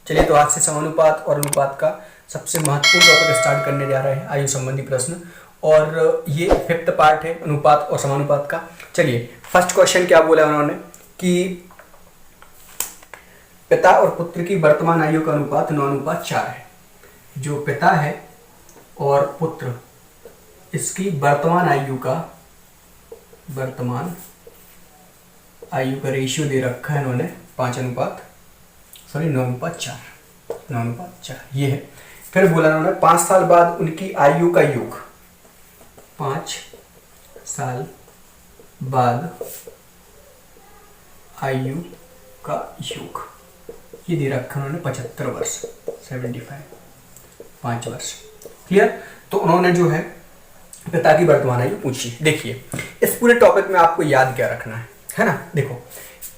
चलिए तो आज से समानुपात और अनुपात का सबसे महत्वपूर्ण टॉपिक स्टार्ट करने जा रहे हैं, आयु संबंधी प्रश्न। और ये फिफ्थ पार्ट है अनुपात और समानुपात का। चलिए फर्स्ट क्वेश्चन क्या बोला उन्होंने कि पिता और पुत्र की वर्तमान आयु का अनुपात 9:4 है। जो पिता है और पुत्र इसकी वर्तमान आयु का रेशियो दे रखा है इन्होंने 9:4 ये है। फिर बोला उन्होंने 5 साल बाद उनकी आयु का योग, 5 साल बाद आयु का योग ये दे रखा उन्होंने 75 वर्ष, 75 5 वर्ष। क्लियर। तो उन्होंने जो है पिता की वर्तमान आयु पूछी। देखिए इस पूरे टॉपिक में आपको याद क्या रखना है ना। देखो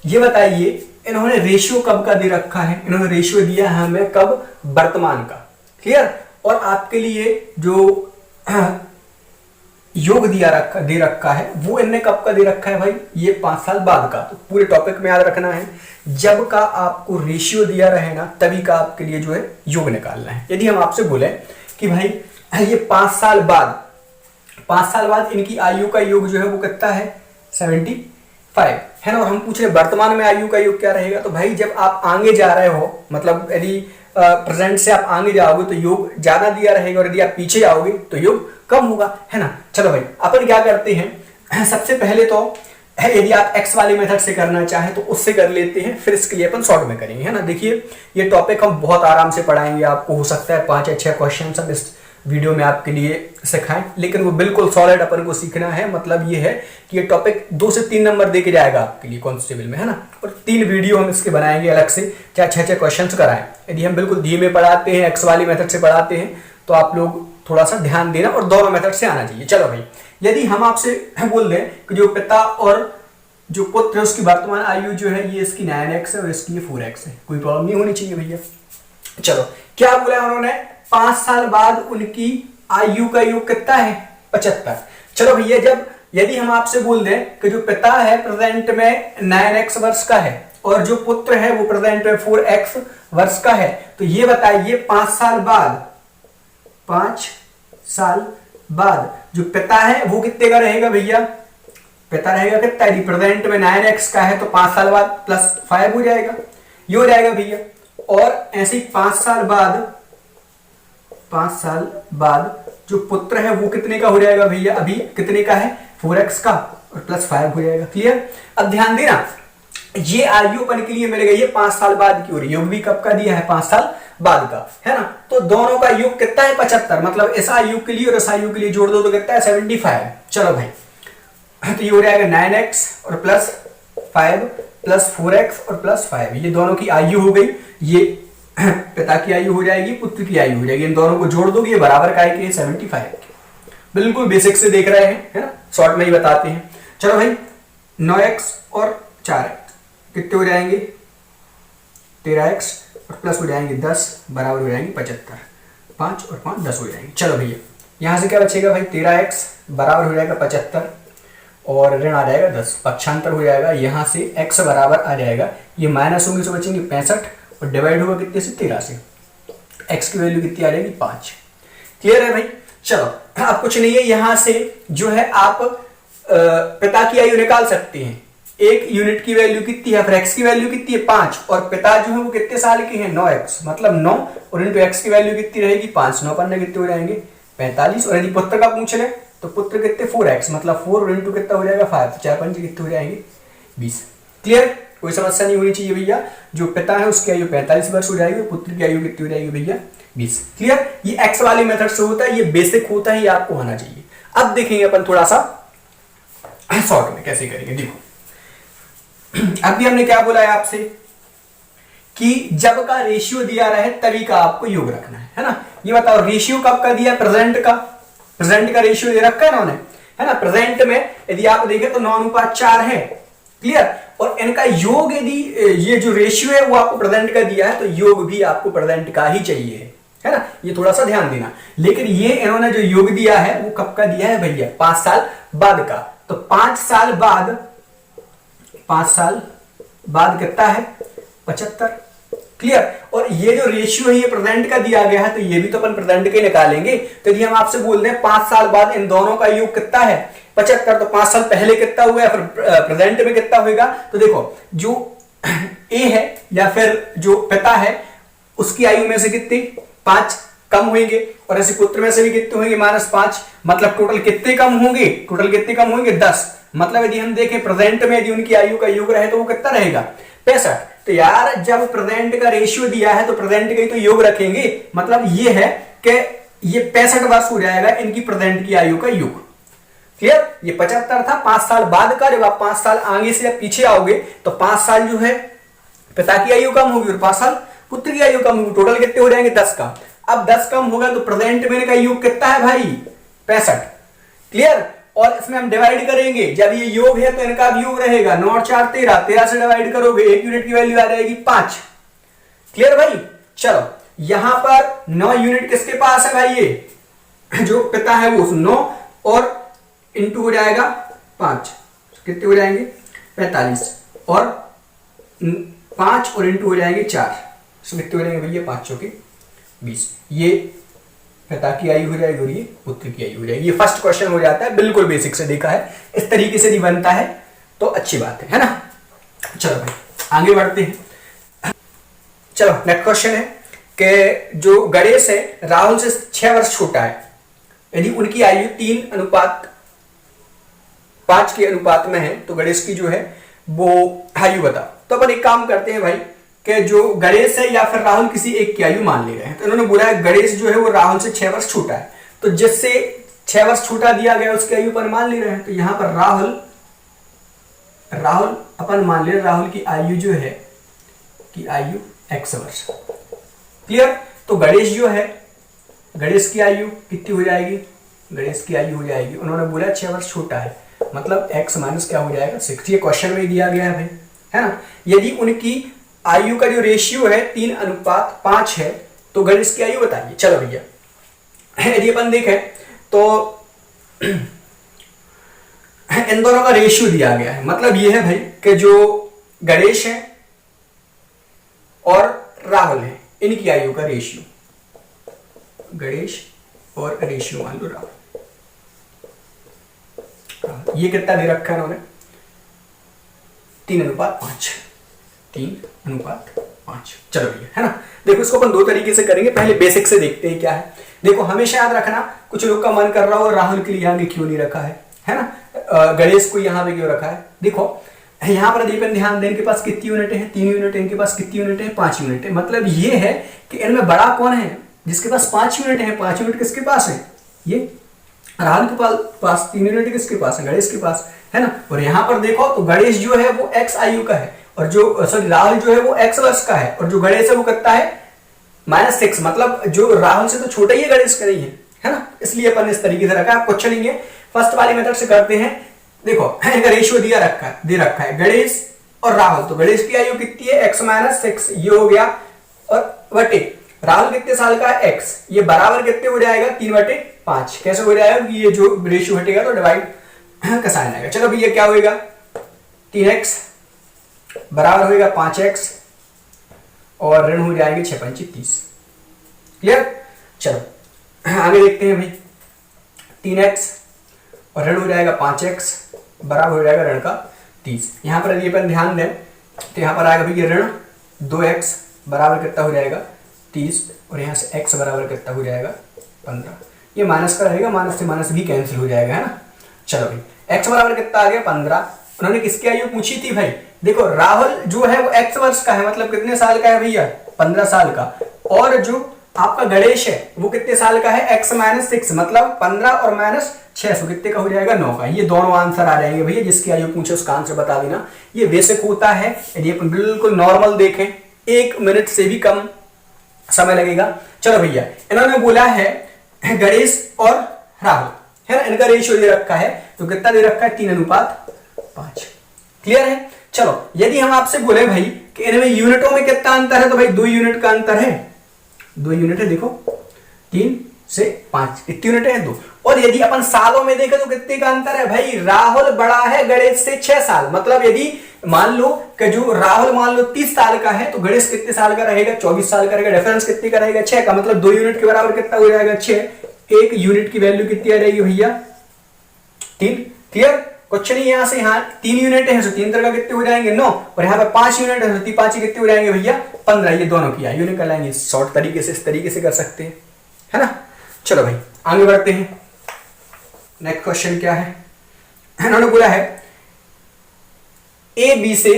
ये बताइए इन्होंने रेशियो कब का दे रखा है, इन्होंने रेशियो दिया है हमें कब, वर्तमान का। क्लियर। और आपके लिए जो योग दे रखा है वो इनने कब का दे रखा है भाई, ये 5 साल बाद का। तो पूरे टॉपिक में याद रखना है जब का आपको रेशियो दिया रहे ना तभी का आपके लिए जो है योग निकालना है। यदि हम आपसे बोले कि भाई ये 5 साल बाद इनकी आयु का योग जो है वो कितना है, 75 है ना। और हम पूछ रहे वर्तमान में आयु का योग क्या रहेगा, तो भाई जब आप आगे जा रहे हो, मतलब यदि प्रेजेंट से आप आगे जाओगे तो योग ज्यादा दिया रहेगा और यदि आप पीछे जाओगे तो योग कम होगा, है ना। चलो भाई अपन क्या करते हैं, सबसे पहले तो यदि आप एक्स वाली मेथड से करना चाहें तो उससे कर लेते हैं, फिर इसके लिए अपन शॉर्ट में करेंगे, है ना। देखिए ये टॉपिक हम बहुत आराम से पढ़ाएंगे आपको, हो सकता है 5 या 6 क्वेश्चन सब इस वीडियो में आपके लिए सिखाएं, लेकिन वो बिल्कुल सॉलिड अपन को सीखना है। मतलब ये है कि ये टॉपिक 2 से 3 नंबर दे के जाएगा आपके लिए कांस्टेबल में, है ना। और 3 वीडियो हम इसके बनाएंगे अलग से, चाहे 6-6 क्वेश्चन कराएं। यदि हम बिल्कुल धीमे पढ़ाते हैं, एक्स वाली मेथड से पढ़ाते हैं, तो आप लोग थोड़ा सा ध्यान देना और दोनों मेथड से आना चाहिए। चलो भाई यदि हम आपसे बोल दें कि जो पिता और जो पुत्र है उसकी वर्तमान आयु जो है ये इसकी 9x है और इसकी 4x है, कोई प्रॉब्लम नहीं होनी चाहिए भैया। चलो क्या बोला उन्होंने, 5 साल बाद उनकी आयु का योग कितना है, 75। चलो भैया जब यदि हम आपसे बोल दें कि जो पिता है प्रेजेंट में 9x वर्ष का है और जो पुत्र है वो प्रेजेंट में 4x वर्ष का है, तो ये बताइए 5 साल बाद जो पिता है वो कितने का रहेगा भैया, पिता रहेगा कितना, यदि प्रेजेंट में 9x का है तो 5 साल बाद प्लस 5 हो जाएगा, ये हो जाएगा भैया। और ऐसे ही 5 साल बाद जो पुत्र है वो कितने का हो जाएगा भैया, अभी कितने का है, 4x का और प्लस 5 हो जाएगा। क्लियर। अब ध्यान देना ये आयु अपन के लिए मिल गई है 5 साल बाद की, और योग भी कब का दिया है, 5 साल बाद का, है ना। तो दोनों का योग कितना है, 75। मतलब इस आयु के लिए और इस आयु के लिए जोड़ दो तो कितना है, 75। चलो भाई तो ये हो जाएगा 9x और प्लस 5 प्लस 4x और प्लस 5, ये दोनों की आयु हो गई। ये पिता की आयु हो जाएगी, पुत्र की आयु हो जाएगी, इन दोनों को जोड़ दोगे ये बराबर का है 75। बिल्कुल बेसिक से देख रहे हैं, है ना, शॉर्ट में ही बताते हैं। चलो भाई 9x और 4x कितने हो जाएंगे, 13x और प्लस हो जाएंगे 10 बराबर हो जाएंगे 75। 5 और 5 10 हो जाएंगे। चलो भैया यहां से क्या बचेगा भाई, 13x बराबर हो जाएगा 75 और ऋण आ जाएगा 10, पक्षांतर हो जाएगा, यहां से x बराबर आ जाएगा, ये माइनस होंगे तो बचेंगे 65 और डिवाइड होगा कितने से, 13 से। x की वैल्यू कितनी आ जाएगी, 5। क्लियर है भाई। चलो अब कुछ नहीं है, यहां से जो है आप पिता की आयु निकाल सकते हैं। एक यूनिट की वैल्यू कितनी है, फिर x की वैल्यू कितनी है, 5, और पिता जो है वो कितने साल के हैं, 9x, मतलब 9 और इंटू x की वैल्यू कितनी रहेगी, 5, 9 पन्ने कितने हो जाएंगे, 45। और यदि पुत्र का पूछ ले तो पुत्र कितने, 4x, मतलब 4 और इंटू कितना हो जाएगा, 5, 4 5 कितने हो जाएंगे, 20। क्लियर। कोई समस्या नहीं होनी चाहिए भैया। जो पिता है उसकी आयु 45 वर्ष हो जाएगी, पुत्र की आयु कितनी हो जाएगी भैया, 20। क्लियर। ये एक्स वाली मेथड से होता है, ये बेसिक होता है, ये आपको आना चाहिए। अब देखेंगे अपन थोड़ा सा शॉर्ट में कैसे करेंगे। देखो अभी हमने क्या बोला है आपसे कि जब का रेशियो दिया रहे तभी का आपको योग रखना है ना। ये बताओ रेशियो कब का दिया, प्रेजेंट का रेशियो दे रखा है इन्होंने, है ना। प्रेजेंट में यदि आप देखें तो 9:4 है। क्लियर। और इनका योग यदि ये जो रेशियो है वो आपको प्रेजेंट का दिया है तो योग भी आपको प्रेजेंट का ही चाहिए, है ना। ये थोड़ा सा ध्यान देना। लेकिन ये इन्होंने जो योग दिया है वो कब का दिया है भैया, 5 साल बाद का। तो 5 साल बाद कितना है, 75। क्लियर। और ये जो रेशियो है ये प्रेजेंट का दिया गया है, तो ये भी तो अपन प्रेजेंट के निकालेंगे। तो यदि हम आपसे बोल दें 5 साल बाद इन दोनों का योग कितना है 75, तो 5 साल पहले कितना हुआ फिर प्रेजेंट में कितना होगा। तो देखो जो ए है या फिर जो पिता है उसकी आयु में से कितने 5 कम होंगे, और ऐसे पुत्र में से भी कितने होंगे -5, मतलब टोटल कितने कम होंगे, टोटल कितने कम होंगे 10। मतलब यदि हम देखें प्रेजेंट में यदि उनकी आयु का योग रहे तो वो कितना रहेगा 65। तो यार जब प्रेजेंट का रेशियो दिया है तो प्रेजेंट का ही तो योग रखेंगे, मतलब ये है कि ये 65 वर्ष हो जाएगा इनकी प्रेजेंट की आयु का योग। क्लियर। ये 75 था 5 साल बाद का, जब आप 5 साल आगे से पीछे आओगे तो 5 साल जो है पिता की आयु कम होगी और 5 साल पुत्र की आयु कम होगी, टोटल कितने हो जाएंगे 10 कम। अब 10 कम होगा तो प्रेजेंट में का योग कितना है भाई 65। क्लियर। और इसमें हम डिवाइड करेंगे, जब ये योग है तो इनका भी योग रहेगा 9 और 4 13, 13 से डिवाइड करोगे 1 यूनिट की वैल्यू आ जाएगी 5। क्लियर भाई। चलो यहां पर 9 यूनिट किसके पास है भाई, ये जो पिता है वो 9 और इंटू हो जाएगा 5, कितने हो जाएंगे 45, और 5 और इंटू हो जाएंगे 4, कितने हो जाएंगे भैया 5 चौके 20। ये पिता की आयु हो जाएगी और ये पुत्र की आयु हो जाएगी। ये फर्स्ट क्वेश्चन हो जाता है, बिल्कुल बेसिक से देखा है, इस तरीके से नहीं बनता है तो अच्छी बात है ना। चलो भाई आगे बढ़ते हैं। चलो नेक्स्ट क्वेश्चन है कि जो गणेश है राहुल से 6 वर्ष छोटा है, यदि उनकी आयु 3:5 के अनुपात में है तो गणेश की जो है वो आयु बता। तो अपन एक काम करते हैं भाई कि जो गणेश है या फिर राहुल किसी एक की आयु मान ले रहे हैं, तो इन्होंने बोला है गणेश जो है वो राहुल से 6 वर्ष छोटा है, तो जिससे 6 वर्ष छोटा दिया गया उसकी आयु पर मान ले रहे हैं। तो यहां पर राहुल अपन मान ले रहे राहुल की आयु जो है कि आयु x वर्ष। क्लियर। तो गणेश जो है गणेश की आयु कितनी हो जाएगी, गणेश की आयु हो जाएगी, उन्होंने बोला 6 वर्ष छोटा है, मतलब x माइनस क्या हो जाएगा 6। ये क्वेश्चन में दिया गया है भाई, है ना। यदि उनकी आयु का जो रेशियो है 3:5 है तो गणेश की आयु बताइए। चलो भैया यदि अपन देखें तो इन दोनों का रेशियो दिया गया है, मतलब ये है भाई कि जो गणेश है और राहुल है इनकी आयु का रेशियो, गणेश और रेशियो मान लो राहुल, ये कितना दे रखा है उन्होंने 3:5, 3:5। चलो भैया है ना। देखो इसको अपन दो तरीके से करेंगे, पहले बेसिक से देखते हैं क्या है। देखो हमेशा याद रखना, कुछ लोग का मन कर रहा हो राहुल के लिए यहाँ क्यों नहीं रखा है ना, गणेश को यहाँ पे क्यों रखा है। देखो यहाँ पर दीपन ध्यान दें, इनके पास कितनी यूनिट है 3 यूनिट, इनके पास कितनी यूनिट है 5 यूनिट है। मतलब ये है कि इनमें बड़ा कौन है जिसके पास 5 यूनिट है। 5 यूनिट किसके पास है, ये राहुल के पास 3 यूनिट किसके पास है, गणेश के पास, है ना। और यहाँ पर देखो तो गणेश जो है वो x आयु का है, और जो सॉरी राहुल जो है वो x वर्ष का है, और जो गणेश है वो कितना है -6, मतलब जो राहुल से तो छोटा ही है गणेश का नहीं है ना। इसलिए अपन इस तरीके से रखा है। आपको चलेंगे फर्स्ट वाली मेथड से करते हैं। देखो इनका रेशियो दे रखा है गणेश और राहुल, तो गणेश की आयु कितनी है x -6, ये हो गया, और बटे राहुल कितने साल का है x, ये बराबर कितने हो जाएगा 3/5। कैसे हो जाएगा, ये जो रेशियो हटेगा तो डिवाइड का साइन आएगा। चलो भैया क्या होगा 3x बराबर होगा 5x, और ऋण हो जाएंगे 6×5 = 30। क्लियर। चलो आगे देखते हैं भाई 3x और ऋण हो जाएगा 5x बराबर हो जाएगा ऋण का 30। यहां पर यदि अपन ध्यान दें तो यहां पर आएगा भैया ऋण 2x बराबर कितना हो जाएगा 30, और यहां से x बराबर कितना हो जाएगा 15। ये माइनस का रहेगा, माइनस से माइनस भी कैंसिल हो जाएगा, है ना। चलो भाई x बराबर कितना आ गया 15। उन्होंने किसकी आयु पूछी थी भाई, देखो राहुल जो है वो x वर्ष का है, मतलब कितने साल का है भैया 15 साल का, और जो आपका गणेश है वो कितने साल का है x -6, मतलब 15 और -6 सो कितने का हो जाएगा 9 का। ये दोनों आंसर आ जाएंगे भैया, जिसकी आयु पूछे उसका आंसर बता देना। ये बेसिक होता है, यदि अपन बिल्कुल नॉर्मल देखें 1 मिनट से भी कम समय लगेगा। चलो भैया इन्होंने बोला है गणेश और राहुल, है ना, इनका रेशियो दे रखा है, तो कितना दे रखा है 3:5। क्लियर है। चलो यदि हम आपसे बोले भाई कि इनमें यूनिटों में कितना अंतर है, तो भाई 2 यूनिट का अंतर है, 2 यूनिट है। देखो 3 से 5 कितनी यूनिट है 2। और यदि अपन सालों में देखें तो कितने का अंतर है भाई, राहुल बड़ा है गणेश से 6 साल। मतलब यदि मान लो कि जो राहुल मान लो 30 साल का है तो गणेश कितने साल का रहेगा, 24 साल का रहेगा। डिफरेंस कितने का रहेगा 6 का, मतलब 2 यूनिट के बराबर कितना हो जाएगा 6। 1 यूनिट की वैल्यू कितनी आ जाएगी भैया 3। क्लियर, कुछ नहीं, यहां से यहां 3 यूनिट है तो 3 तरह कितने हो जाएंगे 9, और यहाँ पे 5 यूनिट है तो 5 कितने हो जाएंगे भैया 15। ये दोनों की आयु निकालेंगे शॉर्ट तरीके से, इस तरीके से कर सकते हैं, है ना। चलो भाई आगे बढ़ते हैं। नेक्स्ट क्वेश्चन क्या है, इन्होंने बोला है ए बी से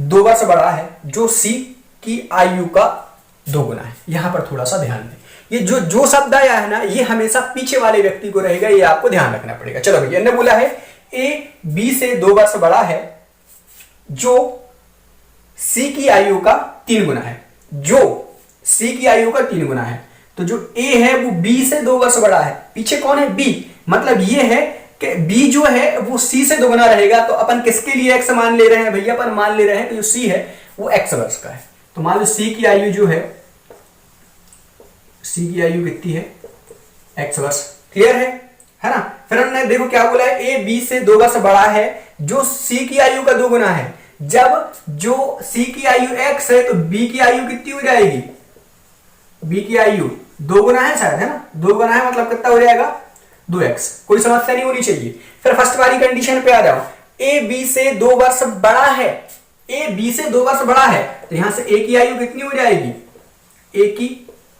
2 वर्ष बड़ा है जो सी की आयु का 2 गुना है। यहां पर थोड़ा सा ध्यान दें, ये जो शब्द आया है ना ये हमेशा पीछे वाले व्यक्ति को रहेगा, ये आपको ध्यान रखना पड़ेगा। चलो भैया, इन्होंने बोला है ए बी से 2 वर्ष बड़ा है जो सी की आयु का 3 गुना है। जो सी की आयु का 3 गुना है, तो जो ए है वो बी से 2 वर्ष बड़ा है। पीछे कौन है बी, मतलब ये है कि बी जो है वो सी से 2 गुना रहेगा। तो अपन किसके लिए एक्स मान ले रहे हैं भैया, अपन मान ले रहे हैं कि जो सी है वो एक्स वर्ष का है। तो मान लो सी की आयु जो है, सी की आयु कितनी है एक्स वर्ष। क्लियर है ना। फिर हमने देखो क्या बोला है, ए बी से 2 वर्ष बड़ा है जो सी की आयु का 2 गुना है। जब जो सी की आयु एक्स है तो बी की आयु कितनी हो जाएगी, बी की आयु 2 गुना है शायद, है ना। 2 गुना है मतलब कितना हो जाएगा 2x। कोई समस्या नहीं होनी चाहिए। फिर फर्स्ट वाली कंडीशन पे आ जाओ, ए बी से 2 वर्ष बड़ा है, ए बी से 2 वर्ष बड़ा है तो यहां से ए की आयु कितनी हो जाएगी, ए की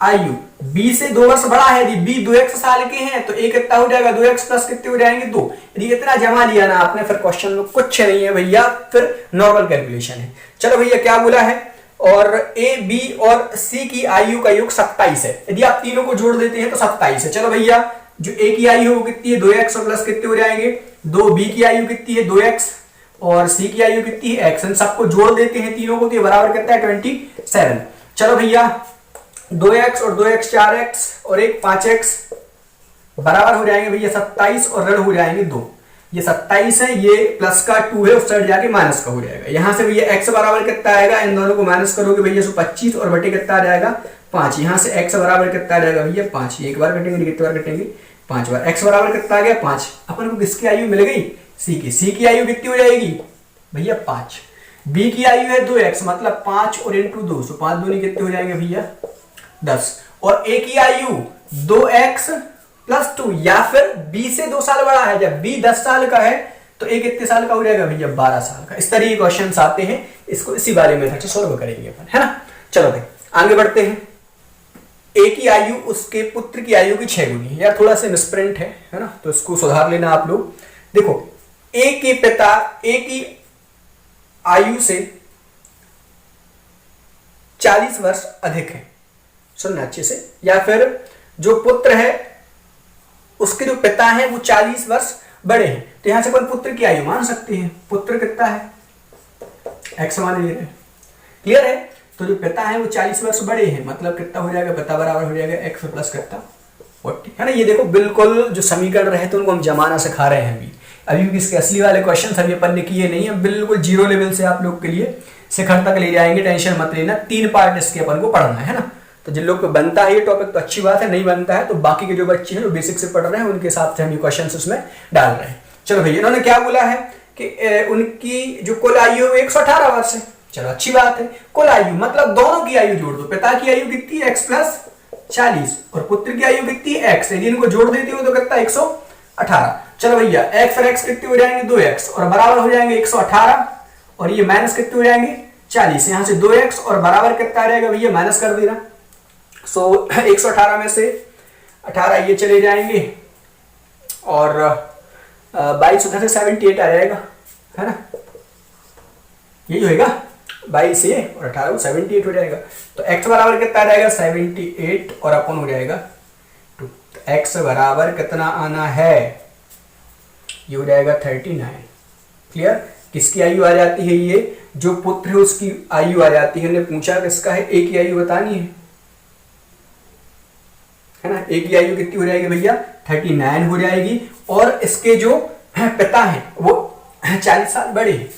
आयु बी से 2 वर्ष बड़ा है। यदि बी 2x साल के हैं तो ए कितना हो जाएगा 2x प्लस कितने हो जाएंगे 2। यदि इतना जमा लिया ना आपने फिर क्वेश्चन में कुछ नहीं है भैया, फिर नॉर्मल कैलकुलेशन है। चलो भैया क्या बोला है, और ए बी और सी की आयु का योग 27 है। यदि आप तीनों को जोड़ देते हैं तो 27 है। चलो भैया जो ए की आयु है वो कितनी है 2x और प्लस कितने हो जाएंगे 2। बी की आयु कितनी है 2x और सी की आयु कितनी है x। इन सबको जोड़ देते हैं तीनों को तो ये बराबर कितना है 27। चलो भैया 2x और 2x 4x और एक 5x बराबर हो जाएंगे भैया 27 और ऋण हो जाएंगे 2। ये 27 है, ये प्लस का 2 है, उस साइड जाके माइनस का हो जाएगा। यहां से भैया x बराबर कितना आएगा, इन दोनों को माइनस करोगे भैया 25 और बटे कितना आ जाएगा 5। यहां से x बराबर कितना आ जाएगा भैया 5। एक बार कटेंगे कितनी बार कटेंगे 5 बार। x बराबर कितना आ गया 5। अपन को किसकी आयु मिल गई सी की। सी की आयु कितनी हो जाएगी भैया 5। बी की आयु है 2x मतलब 5 और इंटू 2, सो 5 दूनी कितने हो जाएंगे भैया 10। और ए की आयु 2x प्लस 2, या फिर बी से 2 साल बड़ा है। जब बी 10 साल का है तो ए कितने साल का हो जाएगा भैया 12 साल का। इस तरह के क्वेश्चंस आते हैं, इसको इसी वाले मेथड से सॉल्व करेंगे अपन, है ना। चलो भाई आगे बढ़ते हैं। ए की आयु उसके पुत्र की आयु की 6 गुनी है। यार थोड़ा सा मिसप्रिंट है ना, तो इसको सुधार लेना आप लोग। देखो ए के पिता ए की आयु से 40 वर्ष अधिक है, सुनना अच्छे से। या फिर जो पुत्र है उसके जो पिता है वो 40 वर्ष बड़े हैं, तो यहां से अपन पुत्र की आयु मान सकते हैं। पुत्र कितना है एक्स मान ले रहे हैं। क्लियर है। तो जो पिता है वो 40 वर्ष बड़े हैं, मतलब कितना हो जाएगा पिता बराबर हो जाएगा एक्स प्लस कितना 40, है ना। ये देखो बिल्कुल जो समीकरण रहे थे उनको हम जमाना सिखा रहे हैं अभी भी इसके असली वाले क्वेश्चन अभी अपन ने किए नहीं है। बिल्कुल जीरो लेवल से आप लोग के लिए शिखर तक ले जाएंगे, टेंशन मत लेना। 3 पार्ट इसके अपन को पढ़ना है ना। तो जिन लोग को बनता है ये टॉपिक तो अच्छी बात है, नहीं बनता है तो बाकी के जो बच्चे हैं जो बेसिक से पढ़ रहे हैं उनके हिसाब से हम ये क्वेश्चन उसमें डाल रहे हैं। चलो भैया इन्होंने क्या बोला है कि उनकी जो कुल आयु है 118 वर्ष है। चलो अच्छी बात है। कुल आयु मतलब दोनों की आयु जोड़ दो। पिता की आयु कितनी है एक्स प्लस 40 और पुत्र की आयु कितनी है एक्स। यदि इनको जोड़ देते हो तो कितना 118। चलो भैया एक्स और एक्स कितने हो जाएंगे 2x और बराबर हो जाएंगे 118 और ये माइनस कितने हो जाएंगे 40। यहां से 2x और बराबर कितना आ जाएगा भैया माइनस कर देना। सो 118 में से 18 ये चले जाएंगे और 22 उधर से 78 आ जाएगा, है ना। ये होगा 22 ये और 18 78 हो जाएगा। तो x बराबर कितना आ जाएगा 78 और अपन हो जाएगा 2। तो x बराबर कितना आना है, ये हो जाएगा 39। क्लियर। किसकी आयु आ जाती है, ये जो पुत्र है उसकी आयु आ जाती है। हमने पूछा किसका है, ए की आयु बतानी है ना। ए की आयु कितनी हो जाएगी भैया 39 हो जाएगी और इसके जो पिता हैं वो 40 साल बड़े हैं,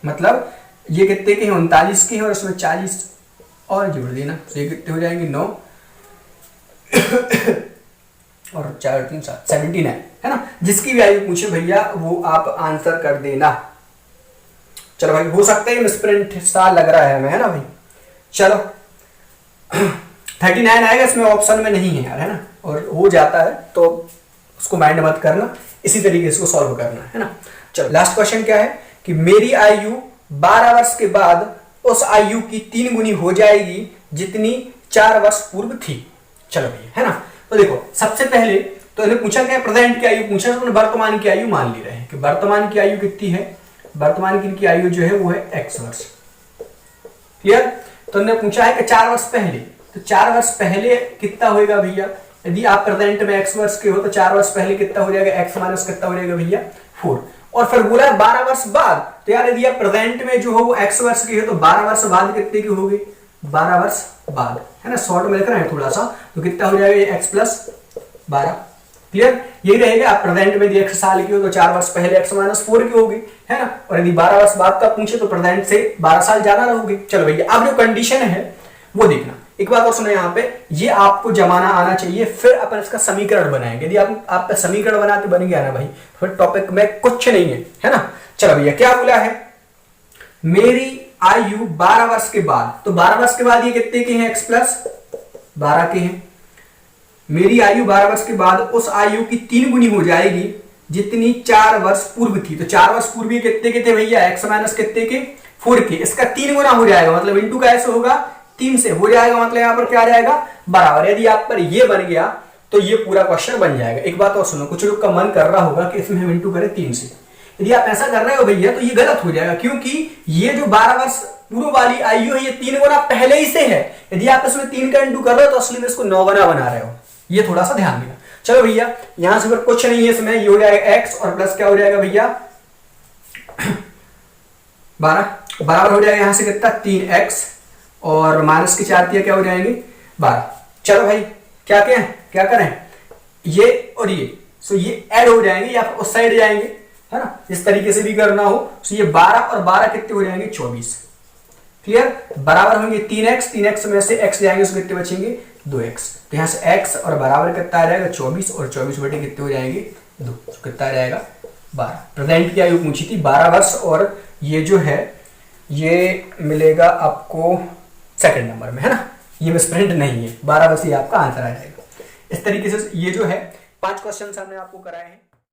मतलब ये कितने के हैं 39 के हैं और इसमें 40 और जोड़ देना तो ये कितने हो जाएंगे 9 और 4 3 7 79 है ना। जिसकी भी आयु पूछे भैया वो आप आंसर कर देना। चलो भाई, हो सकता है मिसप्रिंट साल लग रहा है हमें, है ना भाई। चलो 39 आएगा, इसमें ऑप्शन में नहीं है यार, है ना। और हो जाता है तो उसको माइंड मत करना, इसी तरीके से इसको सॉल्व करना है ना। चलो लास्ट क्वेश्चन क्या है कि मेरी आयु 12 वर्ष के बाद उस आयु की 3 गुनी हो जाएगी जितनी 4 वर्ष पूर्व थी। चलो भैया, है ना। तो देखो सबसे पहले तो इन्हें पूछा क्या, प्रेजेंट की आयु पूछा, तो वर्तमान की आयु मान ले रहे हैं कि वर्तमान की आयु कितनी है, वर्तमान की आयु जो है वो है x वर्ष। क्लियर। तो इन्हें पूछा है कि 4 वर्ष पहले, तो 4 वर्ष पहले कितना होएगा भैया, यदि आप प्रेजेंट में x वर्ष के हो तो 4 वर्ष पहले कितना हो जाएगा, x माइनस कितना हो जाएगा भैया 4। और फिर बोला है 12 वर्ष बाद, तो यार यदि आप प्रेजेंट में जो हो वो x वर्ष के हो तो 12 वर्ष बाद कितने की होगी, 12 वर्ष बाद, है ना। शॉर्ट में लिख रहे हैं थोड़ा सा, तो कितना हो जाएगा x प्लस 12। क्लियर। यही रहेगा, आप प्रेजेंट में यदि x साल की हो तो 4 वर्ष पहले x माइनस 4 की होगी, है ना। और यदि 12 वर्ष बाद का पूछे तो प्रेजेंट से 12 साल ज्यादा रहोगे। चलो भैया, अब जो कंडीशन है वो देखना। एक बात और सुनो, यहाँ पे ये आपको जमाना आना चाहिए, फिर अपन इसका समीकरण बनाएंगे। यदि आप समीकरण बनाते बन गया ना भाई, फिर टॉपिक में कुछ नहीं है ना। चलो भैया, क्या बोला है, मेरी आयु 12 वर्ष के बाद, तो 12 वर्ष के बाद ये कितने के हैं, x प्लस 12 के हैं। मेरी आयु 12 वर्ष के बाद उस आयु की 3 गुनी हो जाएगी जितनी 4 वर्ष पूर्व थी। तो 4 वर्ष पूर्व कितने के थे भैया, x माइनस कितने के 4 के, इसका 3 गुना हो जाएगा, मतलब इंटू का ऐसे होगा 3 से हो जाएगा, मतलब यहां पर क्या आ जाएगा बराबर। यदि आप पर ये बन गया तो ये पूरा क्वेश्चन बन जाएगा। एक बात और सुनो, कुछ लोग का मन कर रहा होगा कि इसमें हम इंटू करें 3 से। यदि आप ऐसा कर रहे हो भैया तो ये गलत हो जाएगा, क्योंकि ये जो 12 वर्ष पूर्व वाली आयु है ये 3 गुना पहले ही से है। यदि आप इसमें 3 का इंटू कर रहे हो तो असली में इसको 9 गुना बना रहे हो, ये थोड़ा सा ध्यान देना। चलो भैया, यहां से फिर कुछ नहीं है इसमें, ये हो जाएगा x और प्लस क्या हो जाएगा भैया 12 बराबर हो जाएगा यहां से कितना 3x और माइनस की 4 क्या हो जाएंगे 12। चलो भाई, क्या करें ये और ये, सो ये ऐड हो जाएंगे या उस साइड जाएंगे, है ना। इस तरीके से भी करना हो, सो ये 12 और 12 कितने हो जाएंगे 24। क्लियर। बराबर होंगे 3x में से x जाएंगे उसमें कितने बचेंगे 2x। तो यहां से x और बराबर कितना आ जाएगा 24 और 24 बटे कितने हो जाएंगे 2, कितना आ जाएगा 12। प्रेजेंट की आयु पूछी थी 12 वर्ष और ये जो है ये मिलेगा आपको सेकंड नंबर में, है ना। ये मिसप्रिंट नहीं है, 12 वर्ष ही आपका आंसर आ जाएगा। इस तरीके से ये जो है 5 क्वेश्चन हमने आपको कराए हैं।